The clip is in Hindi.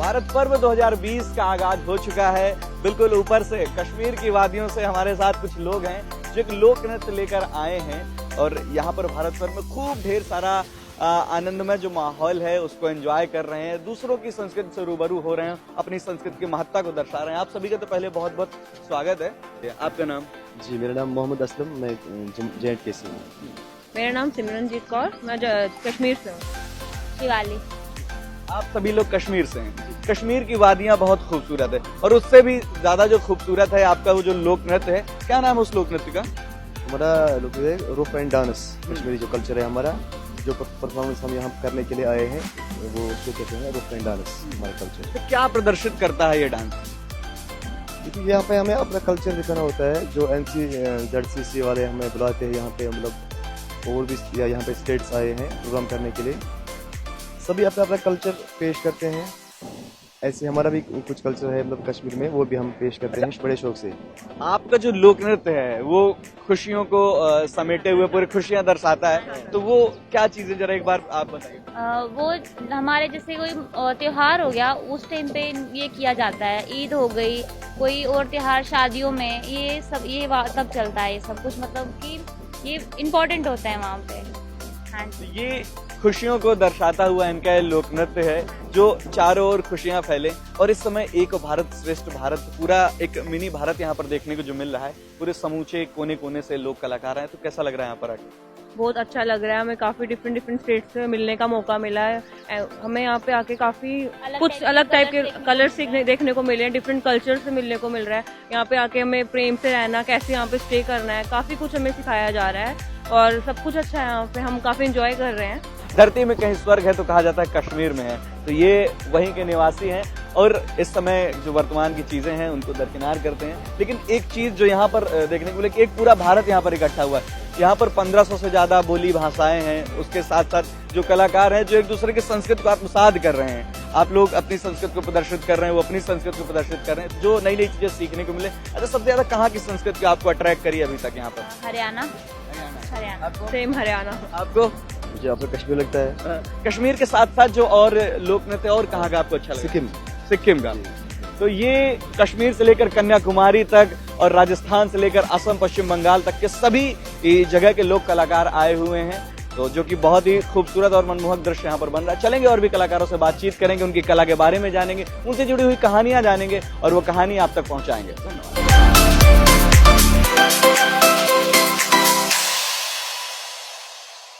भारत पर्व 2020 का आगाज हो चुका है। बिल्कुल ऊपर से कश्मीर की वादियों से हमारे साथ कुछ लोग हैं जो एक लोक नृत्य लेकर आए हैं और यहाँ पर भारत पर्व में खूब ढेर सारा आनंदमय जो माहौल है उसको एंजॉय कर रहे हैं, दूसरों की संस्कृति से रूबरू हो रहे हैं, अपनी संस्कृति की महत्ता को दर्शा रहे हैं। आप सभी का तो पहले बहुत बहुत स्वागत है। आपका नाम? जी, मेरा नाम मोहम्मद असलम, मैं JNK से हूँ। मेरा नाम सिमरनजीत कौर, मैं कश्मीर से हूँ। शिवाली। आप सभी लोग कश्मीर से हैं। कश्मीर की वादियां बहुत खूबसूरत है और उससे भी ज्यादा जो खूबसूरत है आपका वो जो लोक नृत्य है, क्या नाम है उस लोक नृत्य का? हमारा लोग रूफ एंड डांस, कश्मीरी जो कल्चर है हमारा, जो परफॉर्मेंस हम यहाँ करने के लिए आए हैं वो उसको कहते हैं रूफ एंड डांस, हमारा कल्चर। तो क्या प्रदर्शित करता है ये डांस? क्योंकि यहाँ पे हमें अपना कल्चर दिखाना होता है। जो NCZCC वाले हमें बुलाते हैं यहाँ पे, मतलब और भी यहाँ पे स्टेट्स आए हैं प्रोग्राम करने के लिए, सभी अपना अपना कल्चर पेश करते हैं। ऐसे हमारा भी कुछ कल्चर है मतलब कश्मीर में, वो भी हम पेश करते हैं बड़े शौक से। आपका जो लोक नृत्य है वो खुशियों को समेटे हुए पूरी खुशियां दर्शाता है, तो वो क्या चीजें जरा एक बार आप बताइए। वो हमारे जैसे कोई त्योहार हो गया उस टाइम पे ये किया जाता है, ईद हो गई, कोई और त्योहार, शादियों में ये सब तब चलता है ये सब कुछ, मतलब कि ये इम्पोर्टेंट होता है वहाँ पे। हाँ तो ये खुशियों को दर्शाता हुआ इनका ये लोक नृत्य है जो चारों ओर खुशियां फैले। और इस समय एक भारत श्रेष्ठ भारत, पूरा एक मिनी भारत यहाँ पर देखने को जो मिल रहा है, पूरे समूचे कोने कोने से लोग कलाकार हैं। तो कैसा लग रहा है यहाँ पर आके? बहुत अच्छा लग रहा है, हमें काफी डिफरेंट स्टेट से मिलने का मौका मिला है। हमें यहाँ पे आके काफी कुछ अलग टाइप के कलर्स देखने को मिले हैं, डिफरेंट कल्चर से मिलने को मिल रहा है। यहाँ पे आके हमें प्रेम से रहना, कैसे यहाँ पे स्टे करना है, काफी कुछ हमें सिखाया जा रहा है और सब कुछ अच्छा है यहाँ पे, हम काफी इंजॉय कर रहे हैं। धरती में कहीं स्वर्ग है तो कहा जाता है कश्मीर में है, तो ये वहीं के निवासी हैं और इस समय जो वर्तमान की चीजें हैं उनको दरकिनार करते हैं। लेकिन एक चीज जो यहाँ पर देखने को मिले कि एक पूरा भारत यहाँ पर इकट्ठा हुआ है। यहाँ पर 1500 से ज्यादा बोली भाषाएं हैं, उसके साथ साथ जो कलाकार हैं जो एक दूसरे की संस्कृति को आत्मसात कर रहे हैं। आप लोग अपनी संस्कृति को प्रदर्शित कर रहे हैं, वो अपनी संस्कृति को प्रदर्शित कर रहे हैं, जो नई नई चीजें सीखने को मिले। अच्छा, सबसे ज्यादा कहाँ की संस्कृति आपको अट्रैक्ट करी अभी तक यहाँ पर? हरियाणा। सेम हरियाणा। आपको? मुझे आपको कश्मीर लगता है। कश्मीर के साथ साथ जो और लोक नृत्य और कहाँ का आपको अच्छा लगा? सिक्किम का। तो ये कश्मीर से लेकर कन्याकुमारी तक और राजस्थान से लेकर असम, पश्चिम बंगाल तक के सभी जगह के लोक कलाकार आए हुए हैं, तो जो कि बहुत ही खूबसूरत और मनमोहक दृश्य यहाँ पर बन रहा है। चलेंगे और भी कलाकारों से बातचीत करेंगे, उनकी कला के बारे में जानेंगे, उनसे जुड़ी हुई कहानियां जानेंगे और वो कहानी आप तक पहुंचाएंगे। धन्यवाद।